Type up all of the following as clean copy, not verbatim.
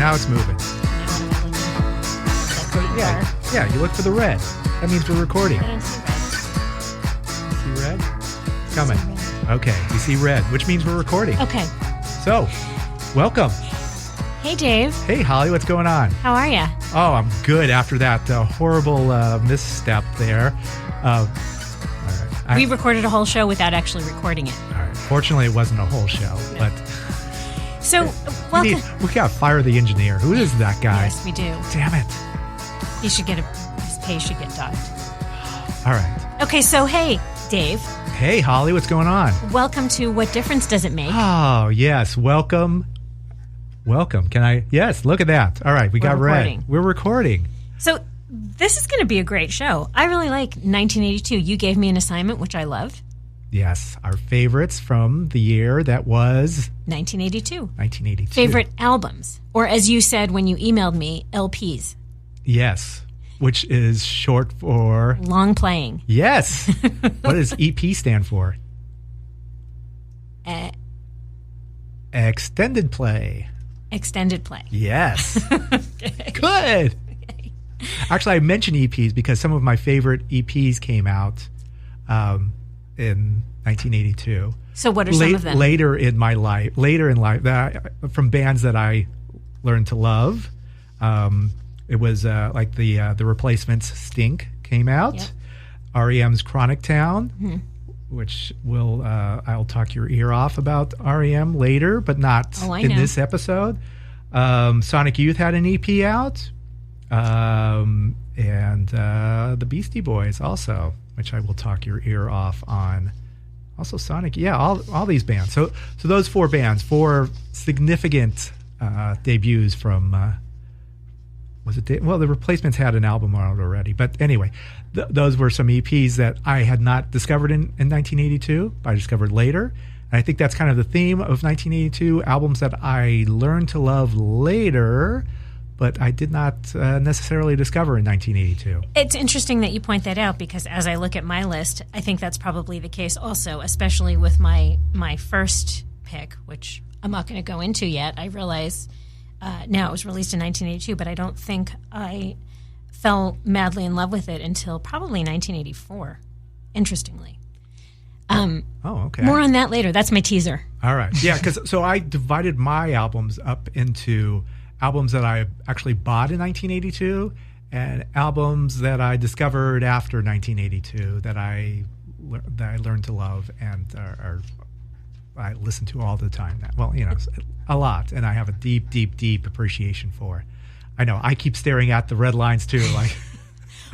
now it's moving. Yeah, you look for the red. That means we're recording. I don't see red. See red? It's coming. Okay, we see red, which means we're recording. Okay. So, welcome. Hey, Dave. Hey, Holly, what's going on? How are you? Oh, I'm good after that horrible misstep there. All right. We recorded a whole show without actually recording it. All right. Fortunately, it wasn't a whole show, but... So, welcome. We got to fire the engineer. Who is that guy? Yes, we do. Damn it. His pay should get docked. All right. Okay, so hey, Dave. Hey, Holly, what's going on? Welcome to What Difference Does It Make? Oh, yes. Welcome. Can I? Yes, look at that. All right, we got recording. red. We're recording. So this is going to be a great show. I really like 1982. You gave me an assignment, which I loved. Yes, our favorites from the year that was... 1982. 1982. Favorite albums. Or as you said when you emailed me, LPs. Yes, which is short for... Long playing. Yes. What does EP stand for? Extended play. Extended play. Yes. Okay. Good. Okay. Actually, I mentioned EPs because some of my favorite EPs came out in 1982. So what are some of them? Later in life, from bands that I learned to love. It was like the Replacements' Stink came out. Yep. REM's Chronic Town, which I'll talk your ear off about REM later, but not in this episode. Sonic Youth had an EP out. And the Beastie Boys also, which I will talk your ear off on. Also Sonic, all these bands. So those four bands, four significant debuts from... the Replacements had an album out already. But anyway, those were some EPs that I had not discovered in 1982, but I discovered later. And I think that's kind of the theme of 1982, albums that I learned to love later, but I did not necessarily discover in 1982. It's interesting that you point that out because as I look at my list, I think that's probably the case also, especially with my first pick, which I'm not going to go into yet. I realize... now, it was released in 1982, but I don't think I fell madly in love with it until probably 1984, interestingly. Okay. More on that later. That's my teaser. All right. Yeah, so I divided my albums up into albums that I actually bought in 1982 and albums that I discovered after 1982 that I learned to love and I listen to all the time now. Well, a lot, and I have a deep, deep, deep appreciation for. I know I keep staring at the red lines too. Like,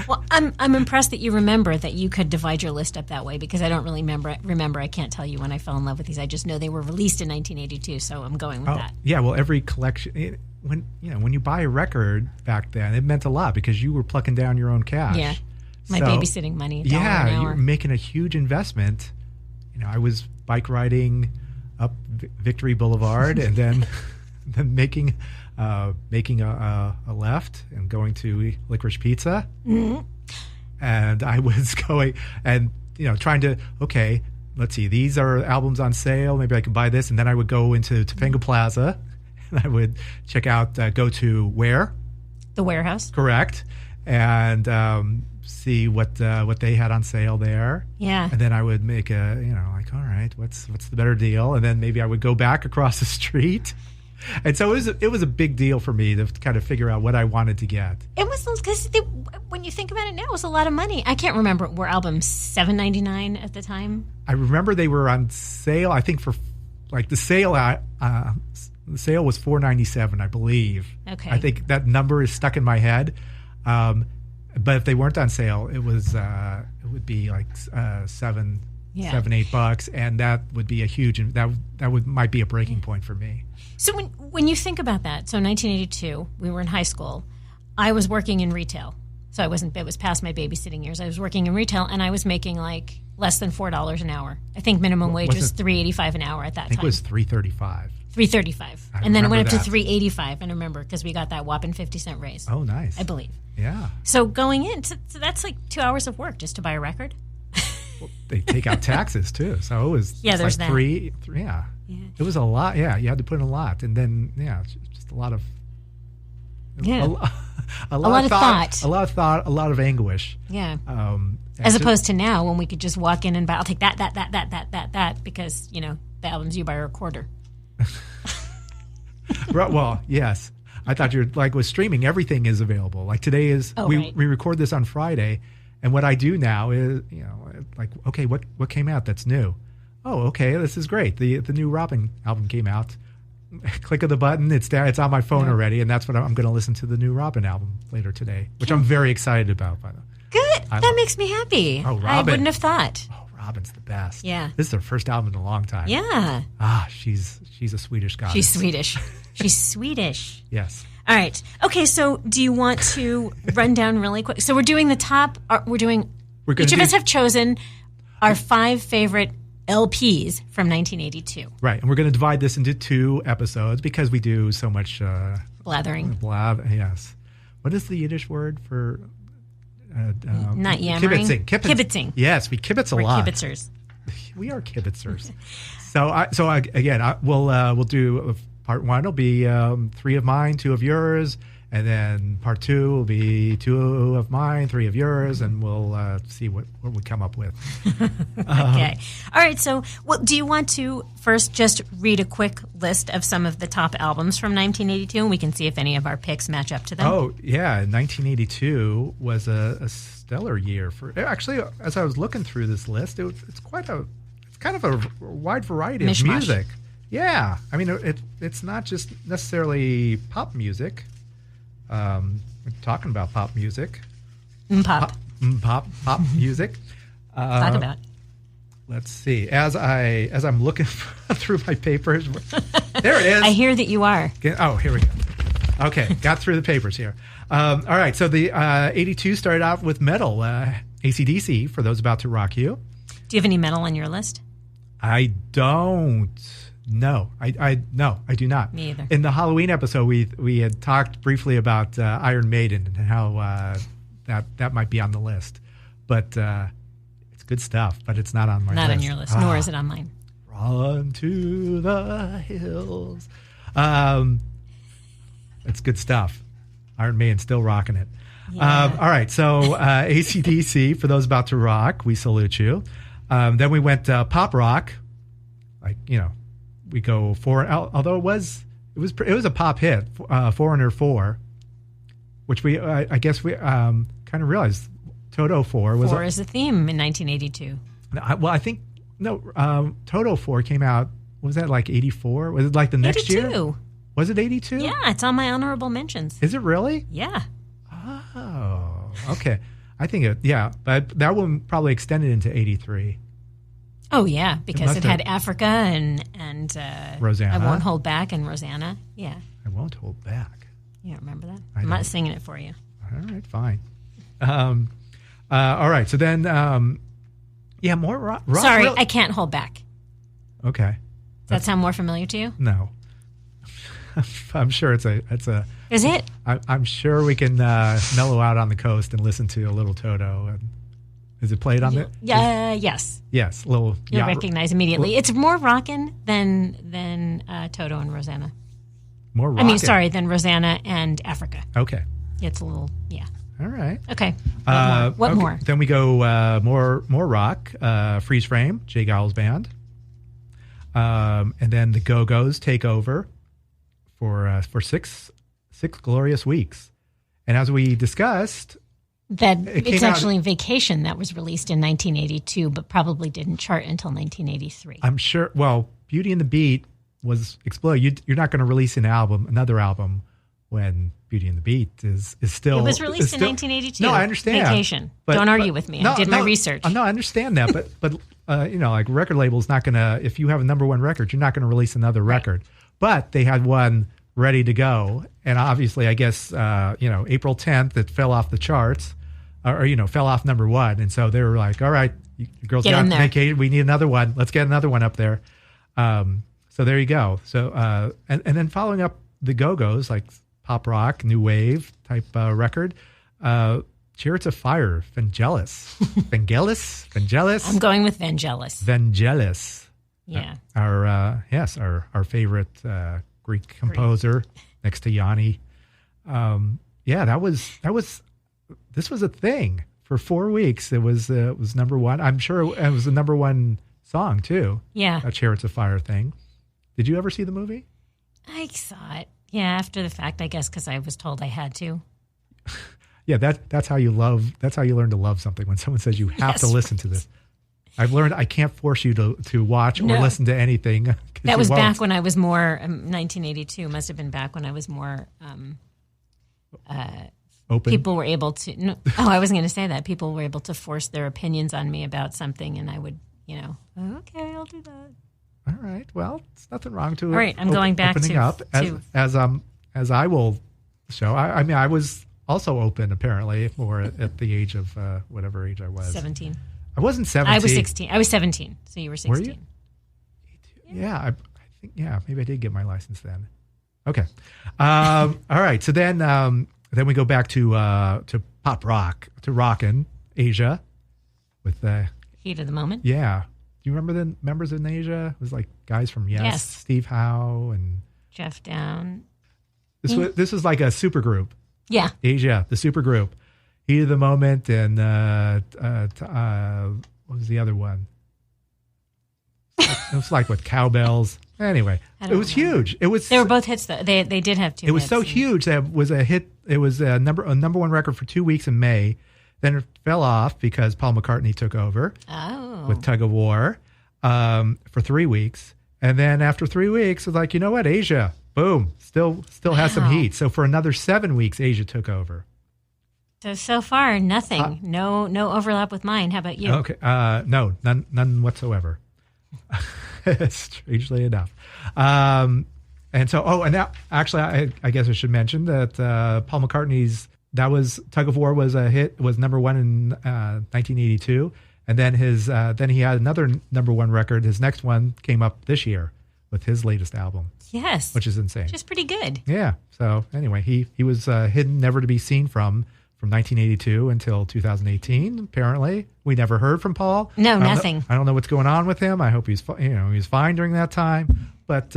well, I'm impressed that you remember that you could divide your list up that way because I don't really remember. I can't tell you when I fell in love with these. I just know they were released in 1982, so I'm going with that. Yeah, well, every collection when you buy a record back then, it meant a lot because you were plucking down your own cash. Yeah, my babysitting money. $1 an hour. You were making a huge investment. I was bike riding up Victory Boulevard and then making a left and going to Licorice Pizza. Mm-hmm. And I was going and trying to let's see, these are albums on sale, maybe I can buy this, and then I would go into Topanga Plaza and I would check out go to where? The Warehouse. Correct. And see what they had on sale there. Yeah. And then I would make all right, what's the better deal? And then maybe I would go back across the street. And so it was a big deal for me to kind of figure out what I wanted to get. It was because when you think about it now, it was a lot of money. I can't remember, were albums $7.99 at the time? I remember they were on sale. I think for the sale the sale was $4.97, I believe. Okay. I think that number is stuck in my head. But if they weren't on sale, it would be like $7, $8, and that would be a huge might be a breaking point for me. So when you think about that, so 1982, we were in high school. I was working in retail, so it was past my babysitting years. I was working in retail, and I was making like less than $4 an hour. I think minimum wage was $3.85 an hour at that time. I think it was $3.35. $3.35, and then it went up to $3.85. I remember because we got that whopping 50-cent raise. Oh, nice! I believe. Yeah. So going in, so that's like 2 hours of work just to buy a record. Well, they take out taxes too, so it was there's like that. three. Yeah. It was a lot. Yeah, you had to put in a lot, and then just a lot of Yeah. A lot of thought. A lot of thought, a lot of anguish. Yeah. As opposed to now when we could just walk in and buy, I'll take that, because, the albums you buy are a quarter. Well, yes. I thought you were like with streaming, everything is available. Like today is, we record this on Friday. And what I do now is, like, okay, what came out that's new? Oh, okay, this is great. The new Robin album came out. Click of the button, it's there. It's on my phone already, and that's what I'm going to listen to the new Robin album later today, which I'm very excited about. By the way, good. That makes me happy. Oh, Robin. I wouldn't have thought. Oh, Robin's the best. Yeah, this is her first album in a long time. Yeah. She's a Swedish goddess. She's Swedish. She's Swedish. Yes. All right. Okay. So, do you want to run down really quick? So, we're doing the top. Each of us have chosen our 5 favorite LPs from 1982. Right, and we're going to divide this into 2 episodes because we do so much blathering. Yes. What is the Yiddish word for? Not yammering. Kibitzing. Yes, we kibitz a lot. We're kibitzers. We are kibitzers. We'll do part 1 will be 3 of mine, 2 of yours. And then part 2 will be 2 of mine, 3 of yours, and we'll see what we come up with. Okay. All right. So, do you want to first just read a quick list of some of the top albums from 1982, and we can see if any of our picks match up to them? Oh, yeah. 1982 was a stellar year for. Actually, as I was looking through this list, it's kind of a wide variety of music. Yeah. I mean, it's not just necessarily pop music. We're talking about pop music. Pop music. Talk about. Let's see. As I'm looking through my papers, there it is. I hear that you are. Oh, here we go. Okay, got through the papers here. All right, so the 82 started out with metal, AC/DC, for those about to rock you. Do you have any metal on your list? I don't. No, I do not. Me either. In the Halloween episode, we had talked briefly about Iron Maiden and how that might be on the list, but it's good stuff. But it's not on my list. Not on your list, nor is it on mine. Run to the hills. It's good stuff. Iron Maiden's still rocking it. Yeah. All right, so AC/DC, for those about to rock, we salute you. Then we went pop rock, like we go for, although it was a pop hit, Foreigner 4, which I guess we kind of realized Toto 4 was 4 is a theme in 1982. I think Toto 4 came out. Was that like 84? Was it like the next 82. year? Was it 82? Yeah, it's on my honorable mentions. Is it really? Yeah. Oh, okay. I think but that one probably extended into 83. Oh, yeah, because it had Africa and Rosanna. I Won't Hold Back and Rosanna. Yeah. I Won't Hold Back. You don't remember that? I'm not singing it for you. All right, fine. All right, so then, more rock. Sorry, I Can't Hold Back. Okay. Does that sound more familiar to you? No. I'm sure it's a. Is it? I'm sure we can mellow out on the coast and listen to a little Toto. And is it played on it? Yeah. Yes. Yes. You'll recognize immediately. It's more rockin' than Toto and Rosanna. More rockin'? Than Rosanna and Africa. Okay. It's a little, yeah. All right. Okay. What more? Then we go more rock. Freeze Frame, Jay Giles Band. And then the Go-Go's take over for 6 glorious weeks. And as we discussed, it's actually Vacation that was released in 1982, but probably didn't chart until 1983. I'm sure. Well, Beauty and the Beat was exploded. You're not going to release another album when Beauty and the Beat is still. It was released in 1982. No, I understand. Vacation. Don't argue with me. I did my research. No, I understand that, but like record label's not going to. If you have a number 1 record, you're not going to release another record. But they had one ready to go, and obviously, I guess April 10th it fell off the charts. Or fell off number 1, and so they were like, "All right, you girls got vacated. We need another one. Let's get another one up there." So there you go. So and then following up the Go-Go's, like pop rock, new wave type record, Chariots of Fire, Vangelis. I'm going with Vangelis. Vangelis. Yeah. Our favorite Greek composer next to Yanni. this was a thing for 4 weeks. It was number one. I'm sure it was the number one song too. Yeah. That Chariots of Fire thing. Did you ever see the movie? I saw it. Yeah, after the fact, I guess, because I was told I had to. Yeah, that's how you learn to love something, when someone says you have to listen to this. I've learned I can't force you to watch or listen to anything. That was back when I was more, 1982 must have been back when I was more open. People were able to, I wasn't going to say that. People were able to force their opinions on me about something, and I would, okay, I'll do that. All right. Well, there's nothing wrong to it. All right, I'm going back opening up as I will show. I mean, I was also open apparently more at the age of whatever age I was. 17. I wasn't 17. I was 16. I was 17. So you were 16. Were you? Yeah, I think maybe I did get my license then. Okay. All right. So then we go back to pop rock, to rockin' Asia with the heat of the moment. Yeah. Do you remember the members in Asia? It was like guys from Yes. Steve Howe and Jeff Down. This was like a super group. Yeah. Asia, the super group. Heat of the Moment and what was the other one? It was like with cowbells. Anyway, it was huge. They were both hits though. They did have two. It was so huge that it was a hit. It was a number one record for 2 weeks in May. Then it fell off because Paul McCartney took over with Tug of War for 3 weeks. And then after 3 weeks, it's like, you know what? Asia, boom, still has some heat. So for another 7 weeks, Asia took over. So far, nothing. No overlap with mine. How about you? Okay. No, none whatsoever. Strangely enough. And so, and now, actually, I guess I should mention that Paul McCartney's, Tug of War was a hit, was number one in 1982. And then then he had another number one record. His next one came up this year with his latest album. Yes. Which is insane. Which is pretty good. Yeah. So anyway, he was hidden, never to be seen from 1982 until 2018. Apparently, we never heard from Paul. No, nothing. I don't know what's going on with him. I hope he's fine during that time. But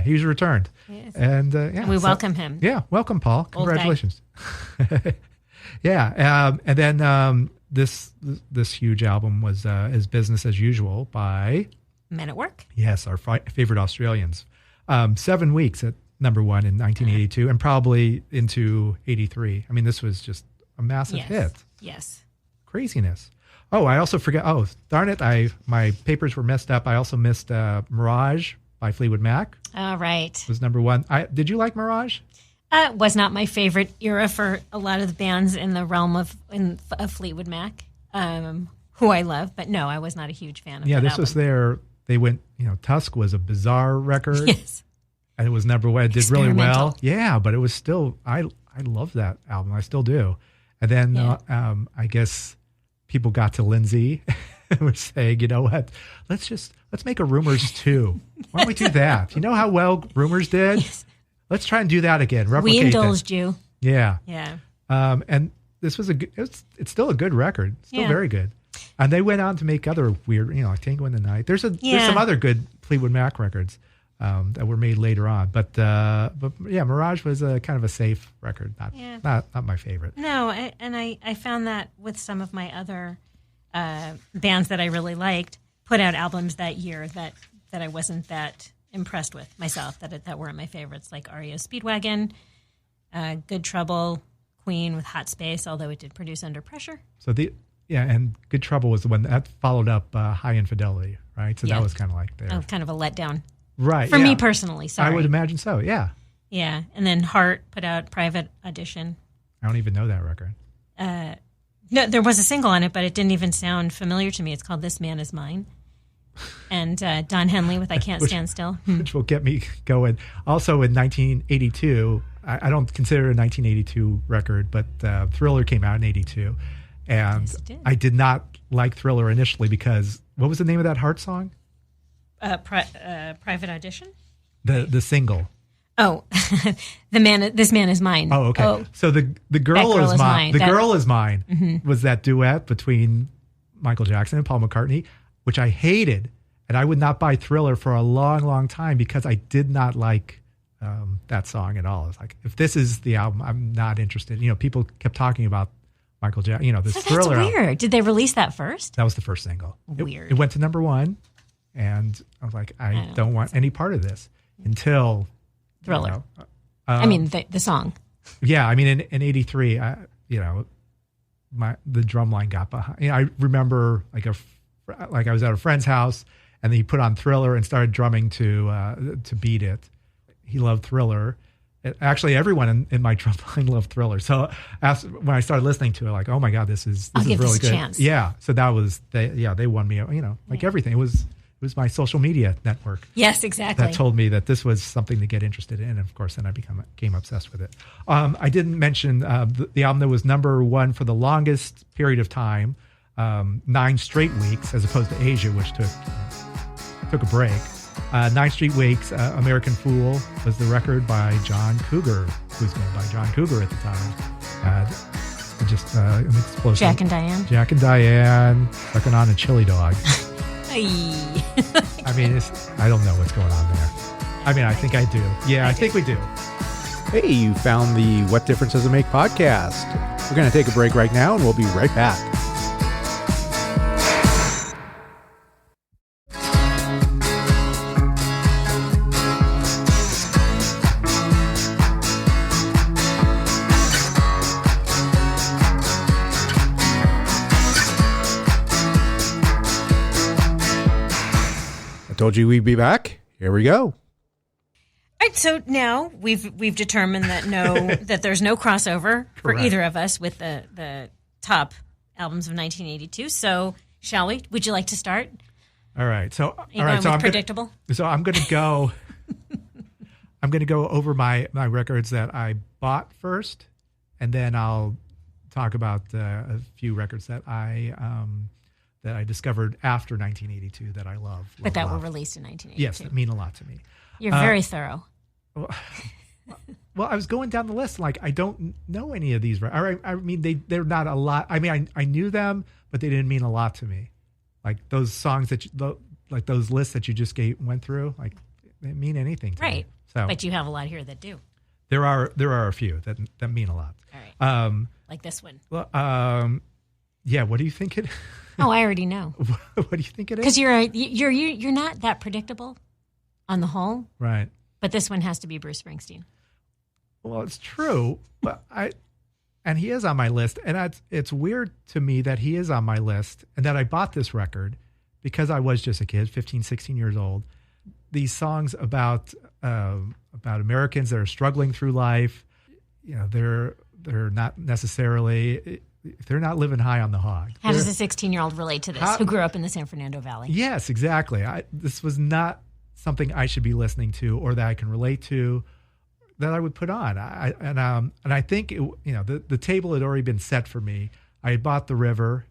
he's returned, and we welcome him. Yeah, welcome, Paul. Congratulations. And then this huge album was is Business as Usual by Men at Work. Yes, our favorite Australians. 7 weeks at number one in 1982, and probably into 83. I mean, this was just a massive hit. Yes. Craziness. Oh, I also forgot. Oh, darn it. My papers were messed up. I also missed Mirage by Fleetwood Mac. All right. It was number one. Did you like Mirage? Was not my favorite era for a lot of the bands in the realm of Fleetwood Mac, who I love. But no, I was not a huge fan of that this album. was they went, Tusk was a bizarre record. Yes. And it was number one. It did really well. Yeah, but it was still, I love that album. I still do. And then I guess people got to Lindsay and were saying, you know what, let's make a Rumors 2. Why don't we do that? You know how well Rumors did? Yes. Let's try and do that again. Replicate we indulged you. Yeah. Yeah. And this was it's still a good record. Still very good. And they went on to make other weird, like Tango in the Night. There's some other good Fleetwood Mac records that were made later on. But Mirage was a kind of a safe record. Not my favorite. No, I found that with some of my other bands that I really liked, put out albums that year that I wasn't that impressed with myself, that weren't my favorites, like REO Speedwagon, Good Trouble, Queen with Hot Space, although it did produce Under Pressure. So and Good Trouble was the one that followed up High Infidelity, right? So that was kind of like kind of a letdown. Right. For me personally, sorry. I would imagine so, yeah. Yeah. And then Heart put out Private Audition. I don't even know that record. No, there was a single on it, but it didn't even sound familiar to me. It's called This Man Is Mine. And Don Henley with I Can't Stand Still. Which will get me going. Also in 1982, I don't consider it a 1982 record, but Thriller came out in 82. And I did not like Thriller initially because, what was the name of that Heart song? Private Audition? The single. Oh, This Man Is Mine. Oh, okay. Oh, so the girl is mine. The Girl Is Mine was that duet between Michael Jackson and Paul McCartney, which I hated, and I would not buy Thriller for a long, long time because I did not like that song at all. It's like, if this is the album, I'm not interested. People kept talking about Michael Jackson, this Thriller. That's weird. Album. Did they release that first? That was the first single. Weird. It went to number 1, and I was like, I don't want any part of this until Thriller. The song. Yeah, in '83, the drum line got behind. I remember like I was at a friend's house, and he put on Thriller and started drumming to beat it. He loved Thriller. Actually, everyone in my drum line loved Thriller. So when I started listening to it, like, oh my God, this is really good. Chance. Yeah. So that was they won me. Everything. It was my social media network. Yes, exactly. That told me that this was something to get interested in, and of course, then I became obsessed with it. I didn't mention the album that was number 1 for the longest period of time, 9 straight weeks, as opposed to Asia, which took a break. 9 straight weeks. American Fool was the record by John Cougar, who's going by John Cougar at the time. Just an explosion. Jack and Diane. Jack and Diane sucking on a chili dog. I don't know what's going on there. I think I do. Yeah, I think we do. Hey, you found the What Difference Does It Make podcast. We're going to take a break right now, and we'll be right back. Told you we'd be back. Here we go. All right, so now we've determined that that there's no crossover for either of us with the top albums of 1982. So, shall we? Would you like to start? All right. So, I'm predictable. I'm going to go. I'm going to go over my records that I bought first, and then I'll talk about a few records that I discovered after 1982 that I love. But that were released in 1982. Yes, that mean a lot to me. You're very thorough. Well, I was going down the list. Like, I don't know any of these. They're not a lot. I knew them, but they didn't mean a lot to me. Like those songs like those lists that you just went through, like, they didn't mean anything to me. Right. So, but you have a lot here that do. There are a few that mean a lot. All right. Like this one. Well, yeah. What do you think it? Oh, I already know. What do you think it is? Because you're not that predictable on the whole, right? But this one has to be Bruce Springsteen. Well, it's true, but and he is on my list, and it's weird to me that he is on my list and that I bought this record because I was just a kid, 15, 16 years old. These songs about Americans that are struggling through life, they're not necessarily. They're not living high on the hog. How does a 16-year-old relate to this, who grew up in the San Fernando Valley? Yes, exactly. This was not something I should be listening to or that I can relate to, that I would put on. And I think the table had already been set for me. I had bought The River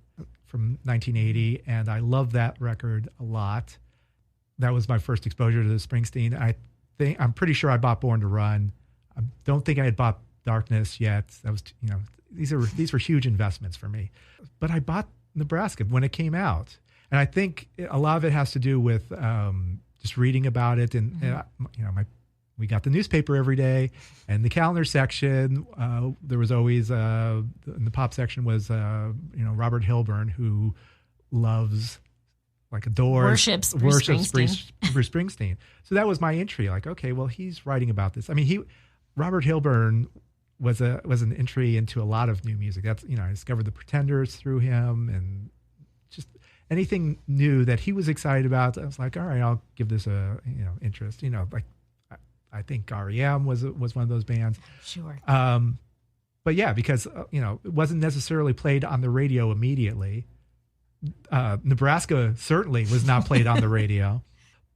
from 1980, and I love that record a lot. That was my first exposure to Springsteen. I'm pretty sure I bought Born to Run. I don't think I had bought Darkness yet. That was these were huge investments for me. But I bought Nebraska when it came out, and I think a lot of it has to do with just reading about it. And we got the newspaper every day, and the calendar section. There was always in the pop section was Robert Hilburn, who loves, like, adores, worships Bruce Springsteen. So that was my entry. Like, okay, well, he's writing about this. Robert Hilburn was an entry into a lot of new music. That's I discovered the Pretenders through him, and just anything new that he was excited about. I was like, all right, I'll give this a interest. Like, I think REM was one of those bands. Sure. But yeah, because it wasn't necessarily played on the radio immediately. Nebraska certainly was not played on the radio.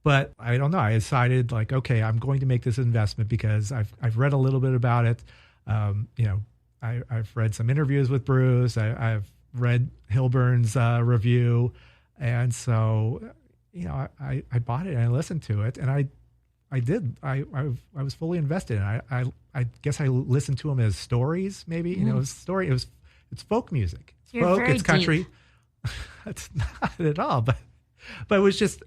But I don't know. I decided, like, okay, I'm going to make this investment because I've read a little bit about it. I've read some interviews with Bruce. I've read Hilburn's review, and so I bought it and I listened to it, and I did. I was fully invested. And I guess I listened to him as stories. Maybe it's folk music. It's folk. It's country. It's not at all. But it was just.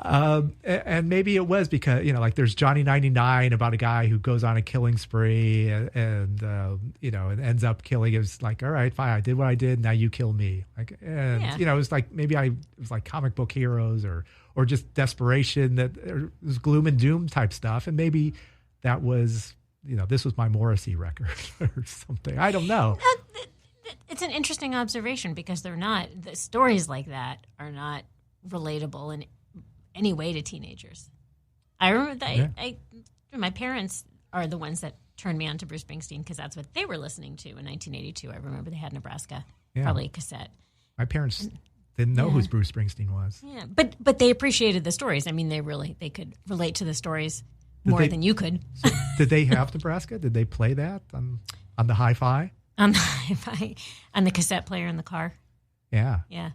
And maybe it was because, like there's Johnny 99 about a guy who goes on a killing spree and ends up killing. It was like, all right, fine, I did what I did. Now you kill me. It was like, it was like comic book heroes or just desperation, that it was gloom and doom type stuff. And maybe that was, this was my Morrissey record or something. I don't know. It's an interesting observation because the stories like that are not relatable in any way to teenagers. I remember that my parents are the ones that turned me on to Bruce Springsteen because that's what they were listening to in 1982. I remember they had Nebraska, probably a cassette. My parents didn't know who Bruce Springsteen was. Yeah, but they appreciated the stories. I mean, they could relate to the stories more than you could. So did they have Nebraska? Did they play that on the hi-fi? On the hi-fi, on the cassette player in the car. Yeah. Yeah.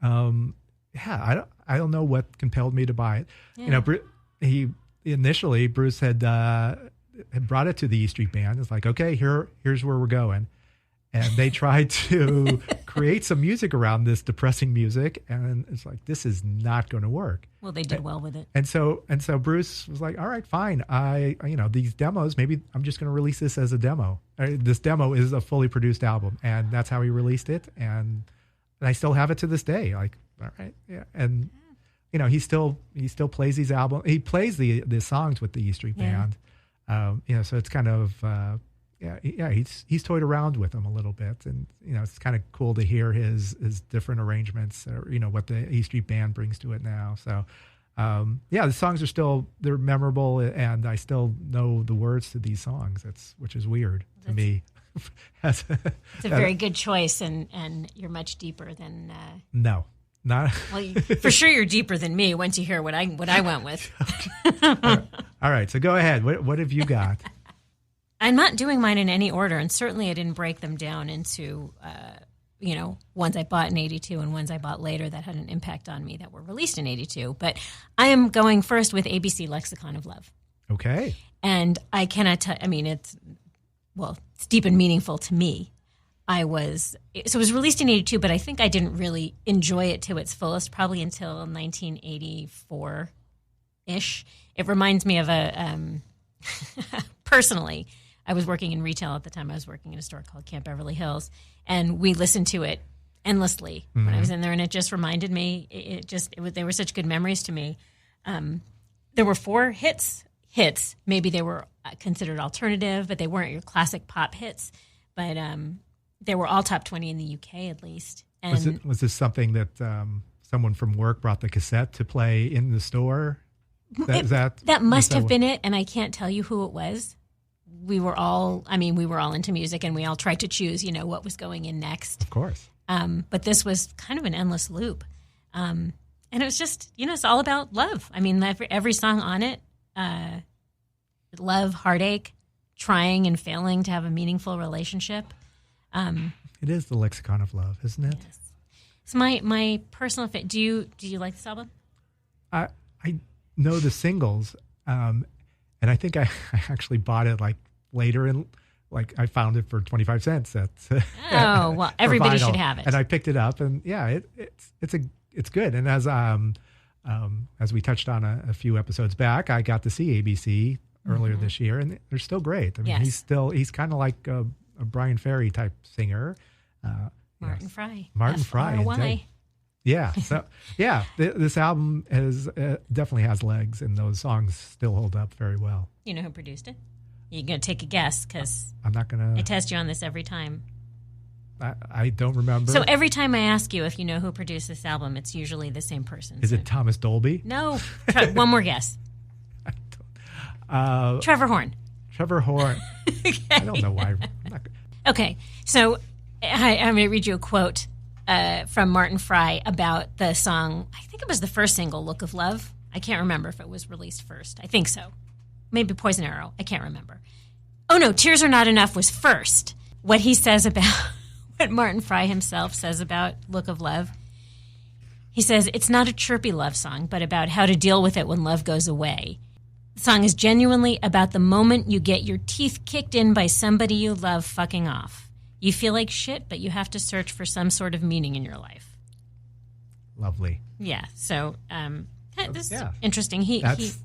I don't know what compelled me to buy it. Yeah. Bruce had brought it to the E Street Band. It's like, okay, here's where we're going. And they tried to create some music around this depressing music, and it's like, this is not going to work. Well, they did well with it. And so Bruce was like, all right, fine. These demos, maybe I'm just going to release this as a demo. This demo is a fully produced album, and that's how he released it. And I still have it to this day. Like, all right, yeah. And he still plays these albums. He plays the songs with the E Street Band. So it's kind of he's toyed around with them a little bit, and it's kind of cool to hear his different arrangements, or what the E Street Band brings to it now. So the songs are they're memorable, and I still know the words to these songs. Which is weird to me. It's a very good choice, and you're much deeper than no. Not well, for sure you're deeper than me once you hear what I went with. All right, so go ahead. What have you got? I'm not doing mine in any order, and certainly I didn't break them down into ones I bought in 82 and ones I bought later that had an impact on me that were released in 82. But I am going first with ABC Lexicon of Love. Okay. And I cannot tell. I mean, it's deep and meaningful to me. It was released in 82, but I think I didn't really enjoy it to its fullest probably until 1984-ish. It reminds me of personally, I was working in retail at the time. I was working in a store called Camp Beverly Hills, and we listened to it endlessly when I was in there, and it just reminded me, they were such good memories to me. There were 4 hits. Maybe they were considered alternative, but they weren't your classic pop hits. But they were all top 20 in the UK at least. And was this something that someone from work brought the cassette to play in the store? That must have been it, and I can't tell you who it was. We were all into music, and we all tried to choose, what was going in next. Of course. But this was kind of an endless loop. And it was just, it's all about love. I mean, every song on it, love, heartache, trying and failing to have a meaningful relationship. It is the lexicon of love, isn't it? Yes. It's my personal fit. Do you like this album? I know the singles, and I think I actually bought it like later in, like I found it for 25 cents. Well, everybody should have it. And I picked it up, and it's good. And as we touched on a few episodes back, I got to see ABC earlier this year, and they're still great. I mean, he's kind of like a Brian Ferry type singer. Martin Fry. Martin Fry. Yeah. So this album definitely has legs, and those songs still hold up very well. You know who produced it? You're going to take a guess because I'm not going to. I test you on this every time. I don't remember. So every time I ask you if you know who produced this album, it's usually the same person. Is it Thomas Dolby? No. One more guess. Trevor Horn. Trevor Horn. Okay. I don't know why. Okay. So I'm going to read you a quote from Martin Fry about the song. I think it was the first single, Look of Love. I can't remember if it was released first. I think so. Maybe Poison Arrow. I can't remember. Oh, no. Tears Are Not Enough was first. What he says about, what Martin Fry himself says about Look of Love. He says, it's not a chirpy love song, but about how to deal with it when love goes away. The song is genuinely about the moment you get your teeth kicked in by somebody you love fucking off. You feel like shit, but you have to search for some sort of meaning in your life. Lovely. Yeah. So this is interesting.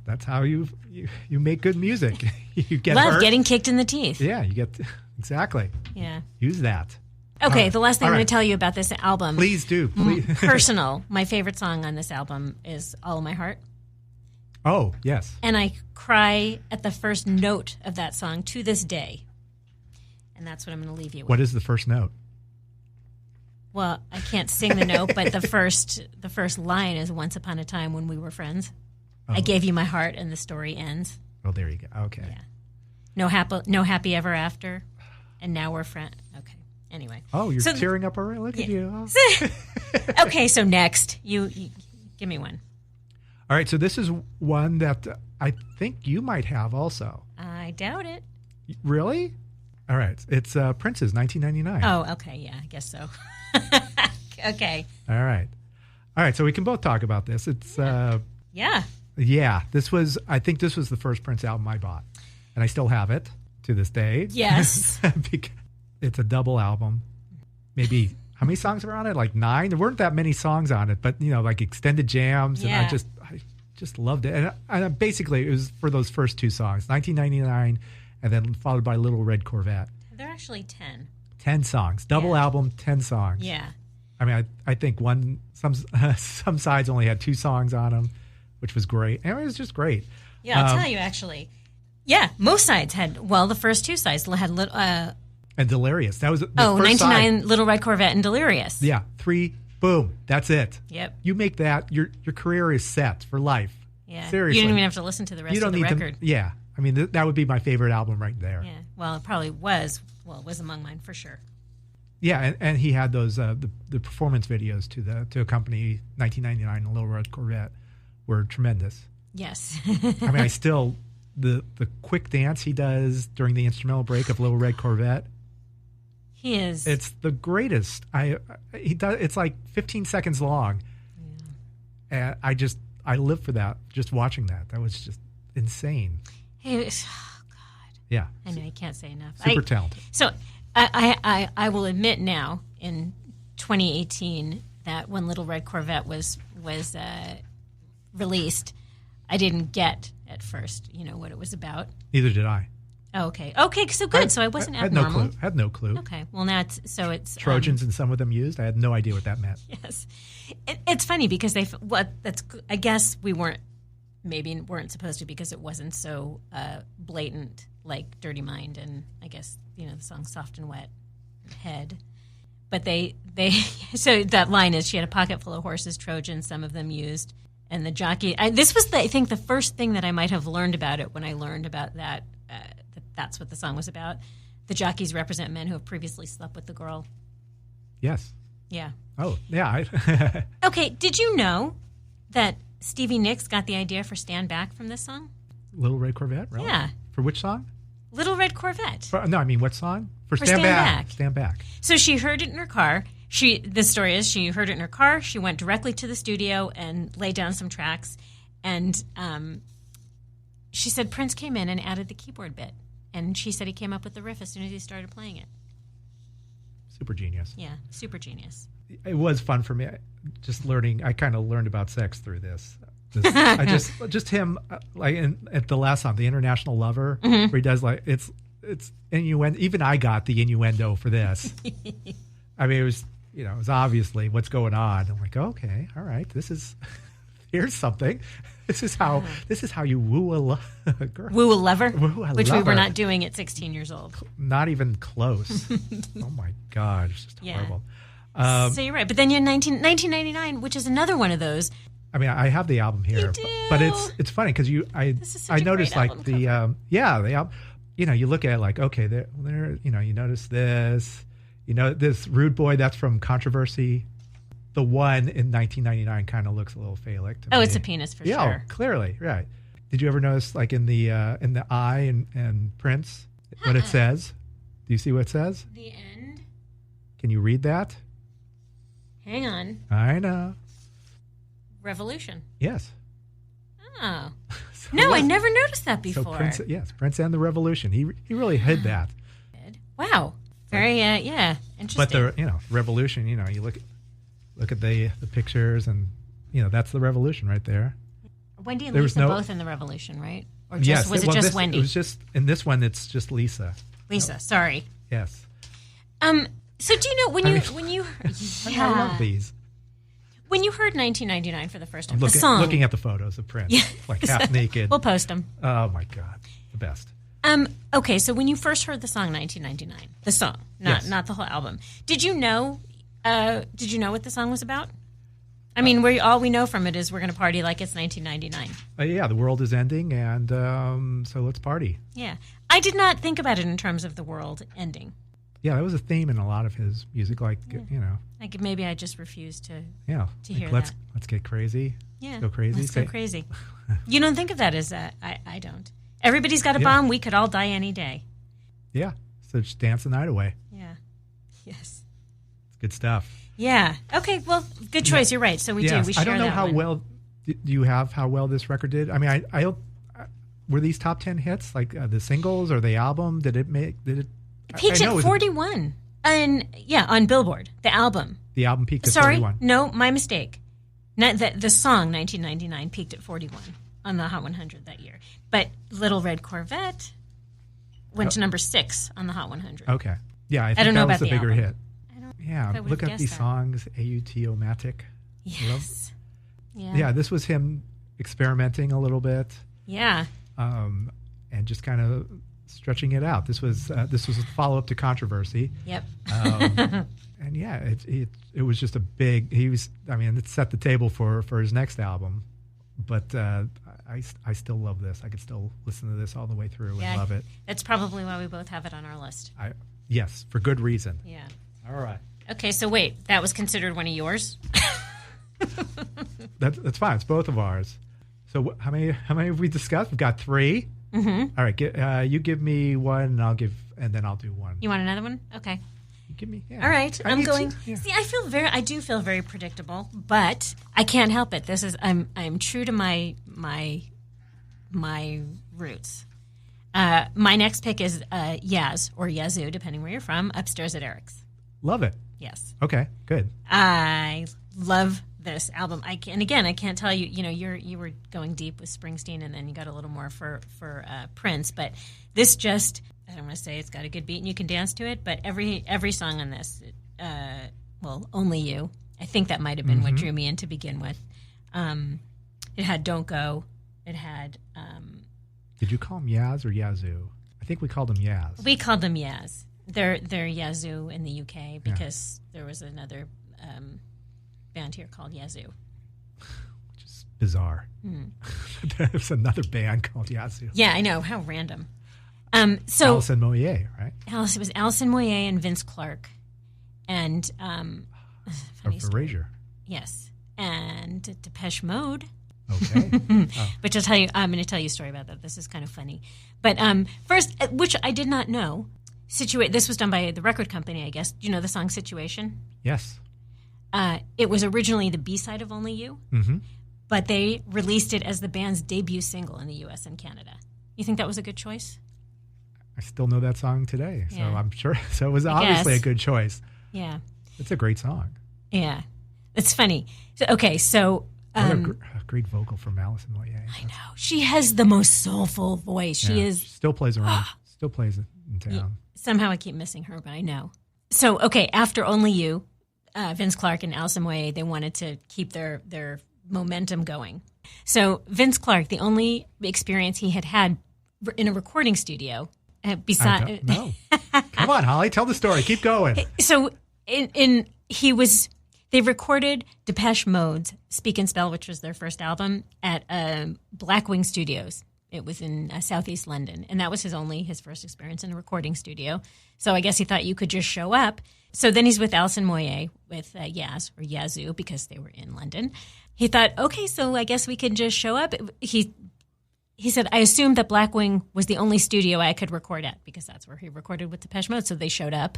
That's how you make good music. You get love hurt. Getting kicked in the teeth. Yeah, you get exactly. Yeah. Use that. Okay, the last thing I'm going to tell you about this album. Please do. Please. Personal. My favorite song on this album is All of My Heart. Oh, yes. And I cry at the first note of that song to this day. And that's what I'm going to leave you with. What is the first note? Well, I can't sing the note, but the first line is "Once upon a time when we were friends, I gave you my heart, and the story ends." Oh, there you go. Okay. Yeah. No happy ever after, and now we're friends. Okay. Anyway. Oh, you're tearing up already. Look at you. Oh. Okay, so next, you give me one. All right, so this is one that I think you might have also. I doubt it. Really? All right, it's Prince's 1999. Oh, okay, yeah, I guess so. Okay. All right. So we can both talk about this. It's yeah. I think this was the first Prince album I bought, and I still have it to this day. Yes. It's a double album. Maybe how many songs were on it? Like 9. There weren't that many songs on it, but like extended jams, and I just loved it. And basically, it was for those first 2 songs, 1999, and then followed by Little Red Corvette. They're actually 10. 10 songs, double album, 10 songs. Yeah. I mean, I think some sides only had 2 songs on them, which was great. And it was just great. Yeah, I'll tell you actually. Yeah, most sides had. Well, the first 2 sides had. And Delirious. That was the $99 first side. Little Red Corvette and Delirious. Yeah, 3, boom, that's it. Yep. You make that, your career is set for life. Yeah. Seriously. You don't even have to listen to the rest of the record. Yeah. I mean, that would be my favorite album right there. Yeah. Well, it probably was. Well, it was among mine for sure. Yeah, and he had those the performance videos to accompany 1999 and Little Red Corvette were tremendous. Yes. I mean, I still the quick dance he does during the instrumental break of Little Red Corvette. He is. It's the greatest. He does. It's like 15 seconds long, and I live for that. Just watching that was just insane. Oh God. Yeah. I know you can't say enough. Super talented. So I will admit now in 2018 that when Little Red Corvette was released, I didn't get at first, what it was about. Neither did I. Oh, okay. Okay, so good. So I wasn't abnormal. Had no clue. Okay. Well, now it's Trojans and some of them used. I had no idea what that meant. Yes. It's funny because I guess we weren't supposed to because it wasn't so blatant like Dirty Mind and I guess the song Soft and Wet Head. But they so that line is she had a pocket full of horses, Trojans, some of them used, and the jockey. This was I think the first thing that I might have learned about it when I learned about that. That's what the song was about. The jockeys represent men who have previously slept with the girl. Yes. Yeah. Oh, yeah. Okay. Did you know that Stevie Nicks got the idea for Stand Back from this song? Little Red Corvette? Really? Yeah. For which song? Little Red Corvette. No, I mean, what song? For Stand Back. Stand Back. So she heard it in her car. The story is she heard it in her car. She went directly to the studio and laid down some tracks. And she said Prince came in and added the keyboard bit. And she said he came up with the riff as soon as he started playing it. Super genius. Yeah, super genius. It was fun for me. Just learning. I kind of learned about sex through this. I just him like at the last song, the International Lover, where he does like it's innuendo. Even I got the innuendo for this. I mean, it was obviously what's going on. I'm like, okay, all right, here's something. This is how you woo a girl. Woo a lover, which we were not doing at 16 years old. Not even close. Oh my God, it's just horrible. So you're right, but then you had 1999, which is another one of those. I mean, I have the album here, you do. But it's funny because I noticed like the album. You look at it like okay, there you notice this, this Rude Boy that's from Controversy. The one in 1999 kind of looks a little phallic to me. Oh, it's a penis for sure. Yeah, clearly, right. Did you ever notice, like in the eye and Prince, what it says? Do you see what it says? The end. Can you read that? Hang on. I know. Revolution. Yes. Oh. No, I never noticed that before. So Prince and the Revolution. He really hid that. Wow. Very interesting. But the Revolution. You look at the pictures and that's the Revolution right there. Wendy and Lisa both in the Revolution, right? Or just, yes. Was it just Wendy? It was just in this one. It's just Lisa. Lisa, sorry. Yes. So do you know when you I love these. When you heard 1999 for the first time, looking at the photos of Prince, like half naked. We'll post them. Oh my God, the best. Okay, so when you first heard the song 1999, the song, not the whole album, did you know what the song was about? I mean, all we know from it is we're going to party like it's 1999. Yeah, the world is ending, and so let's party. Yeah, I did not think about it in terms of the world ending. Yeah, that was a theme in a lot of his music, like Like maybe I just refused to hear let's, that. Let's get crazy. Yeah, go crazy. Let's go crazy. You don't think of that as that? I don't. Everybody's got a bomb. We could all die any day. Yeah, so just dance the night away. Yeah. Yes. It's good stuff. Yeah. Okay. Well, good choice. You're right. So we do. We share that. I don't know how one. well. Do you have how well this record did? I mean, I were these top 10 hits like the singles or the album? Did it peaked at 41, and on Billboard, the album. The album peaked at 41. No, my mistake. Not that the song 1999 peaked at 41 on the Hot 100 that year, but Little Red Corvette went to number 6 on the Hot 100. Okay, yeah, I don't know that about was the bigger album. hit. Yeah, look at these songs, Autiomatic. Yes. Yeah, this was him experimenting a little bit. Yeah. And just kind of stretching it out. This was a follow up to Controversy. Yep. And it was just a big. It set the table for his next album. But I still love this. I could still listen to this all the way through and love it. That's probably why we both have it on our list. Yes, for good reason. Yeah. All right. Okay, so wait, that was considered one of yours? That's fine. It's both of ours. So how many have we discussed? We've got 3. Mm-hmm. All right. You give me one, and then I'll do one. You want another one? Okay. You give me. Yeah. All right. I'm going. Yeah. See, I do feel very predictable, but I can't help it. I'm true to my roots. My next pick is Yaz or Yazoo, depending where you're from. Upstairs at Eric's. Love it. Yes. Okay. Good. I love this album. I can't tell you. You were going deep with Springsteen, and then you got a little more for Prince. But this just, I don't want to say it's got a good beat and you can dance to it. But every song on this, Only You. I think that might have been what drew me in to begin with. It had Don't Go. It had. Did you call him Yaz or Yazoo? I think we called him Yaz. We called them Yaz. They're Yazoo in the UK because there was another band here called Yazoo. Which is bizarre. There's another band called Yazoo. Yeah, I know. How random. So Alison Moyet, right? It was Alison Moyet and Vince Clarke. And Erasure. Yes. And Depeche Mode. Okay. Which I'm going to tell you a story about that. This is kind of funny. But first, which I did not know, this was done by the record company, I guess. Do you know the song Situation? Yes. It was originally the B-side of Only You, but they released it as the band's debut single in the U.S. and Canada. You think that was a good choice? I still know that song today, so I'm sure. So it was obviously a good choice. Yeah. It's a great song. Yeah. It's funny. So a great vocal from Alison Moyet. I know. She has the most soulful voice. She still plays around. Still plays in town. Yeah. Somehow I keep missing her, but I know. So, after Only You, Vince Clarke and Alison Moyet, they wanted to keep their momentum going. So Vince Clarke, the only experience he had in a recording studio, no. Come on, Holly, tell the story. Keep going. So they recorded Depeche Mode's Speak and Spell, which was their first album, at Blackwing Studios. It was in southeast London, and that was his first experience in a recording studio. So I guess he thought you could just show up. So then he's with Alison Moyet, with Yaz or Yazoo, because they were in London. He thought, okay, so I guess we can just show up. He said, I assumed that Blackwing was the only studio I could record at, because that's where he recorded with Depeche Mode. So they showed up.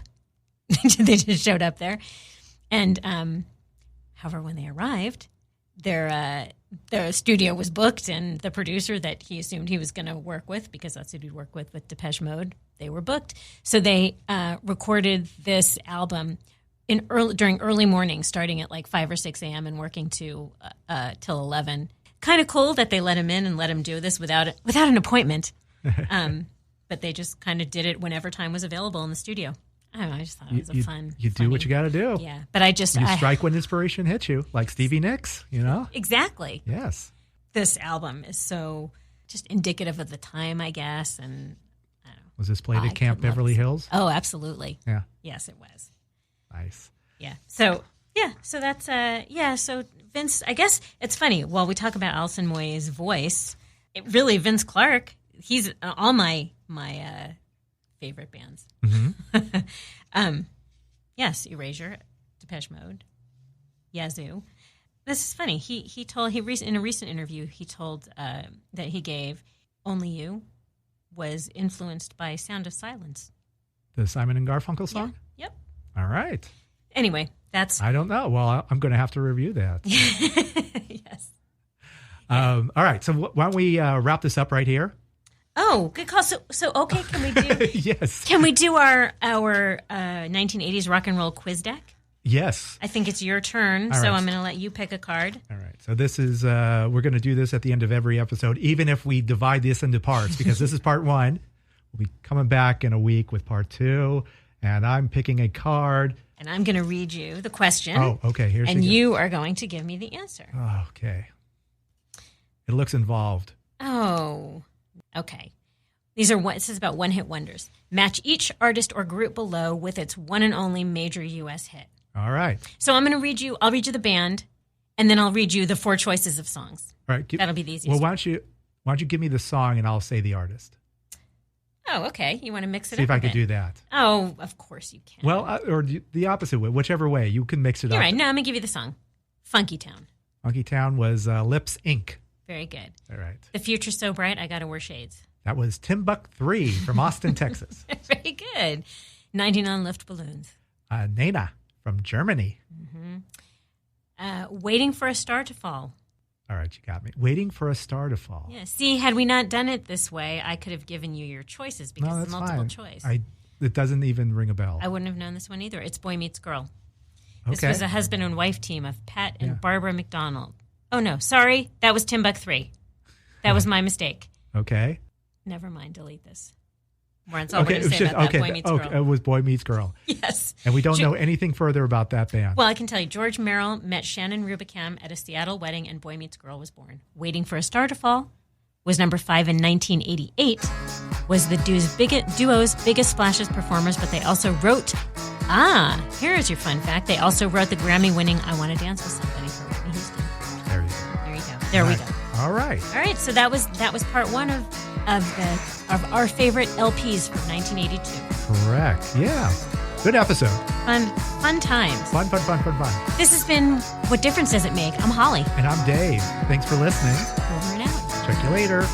They just showed up there. And however, when they arrived, their studio was booked, and the producer that he assumed he was going to work with, because that's who he'd work with Depeche Mode, they were booked. So they recorded this album during early morning, starting at like 5 or 6 a.m. and working till 11. kind of cool that they let him in and let him do this without an appointment. But they just kind of did it whenever time was available in the studio. I don't know. I just thought it was fun. You do what you got to do. Yeah, but you strike when inspiration hits you, like Stevie Nicks. Exactly. Yes. This album is so just indicative of the time, I guess, and I don't know. Was this played at Camp Beverly Hills? Oh, absolutely. Yeah. Yes, it was. Nice. Yeah. So that's so Vince, I guess it's funny. While we talk about Alison Moy's voice, really Vince Clarke, he's all my favorite bands. Mm-hmm. Yes, Erasure, Depeche Mode, Yazoo. This is funny. In a recent interview he told that he gave Only You was influenced by Sound of Silence. The Simon and Garfunkel song? Yeah. Yep. All right. Anyway, I don't know. Well, I'm going to have to review that. Yes. All right. So why don't we wrap this up right here? Oh, good call. So okay, can we do? Yes. Can we do our 1980s rock and roll quiz deck? Yes. I think it's your turn, All so right. I'm going to let you pick a card. All right. So this is we're going to do this at the end of every episode, even if we divide this into parts, because this is part 1. We'll be coming back in a week with part 2, and I'm picking a card. And I'm going to read you the question. Oh, okay. And you are going to give me the answer. Oh, okay. It looks involved. Oh, okay. This is about one-hit wonders. Match each artist or group below with its one and only major U.S. hit. All right. So I'll read you the band, and then I'll read you the 4 choices of songs. All right. That'll be the easiest. Well, why don't you give me the song and I'll say the artist? Oh, okay. You want to mix it up? See if I could do that. Oh, of course you can. Well, or the opposite way, whichever way. You can mix it up. You're right. No, I'm going to give you the song. Funky Town. Funky Town was Lips Inc. Very good. All right. The Future's So Bright, I Gotta Wear Shades. That was Timbuk 3 from Austin, Texas. Very good. 99 Lift Balloons. Nena from Germany. Mm-hmm. Waiting for a Star to Fall. All right, you got me. Waiting for a Star to Fall. Yeah. See, had we not done it this way, I could have given you your choices because it's multiple choice. It doesn't even ring a bell. I wouldn't have known this one either. It's Boy Meets Girl. Okay. This was a husband and wife team of Pat and Barbara McDonald. Oh, no. Sorry. That was Timbuk 3. That was my mistake. Okay. Never mind. Delete this. That's all we're going to say about that. Boy Meets Girl. It was Boy Meets Girl. Yes. And we don't know anything further about that band. Well, I can tell you, George Merrill met Shannon Rubicam at a Seattle wedding, and Boy Meets Girl was born. Waiting for a Star to Fall was number 5 in 1988, was the duo's biggest Splashes performers, but they also wrote, here's your fun fact, they also wrote the Grammy-winning I Want to Dance with Somebody for Whitney Houston. There you go. There you go. There we go. All right. All right, so that was part 1 of our favorite LPs from 1982. Correct. Yeah. Good episode. Fun times. Fun. This has been What Difference Does It Make? I'm Holly. And I'm Dave. Thanks for listening. Over and out. Check you later.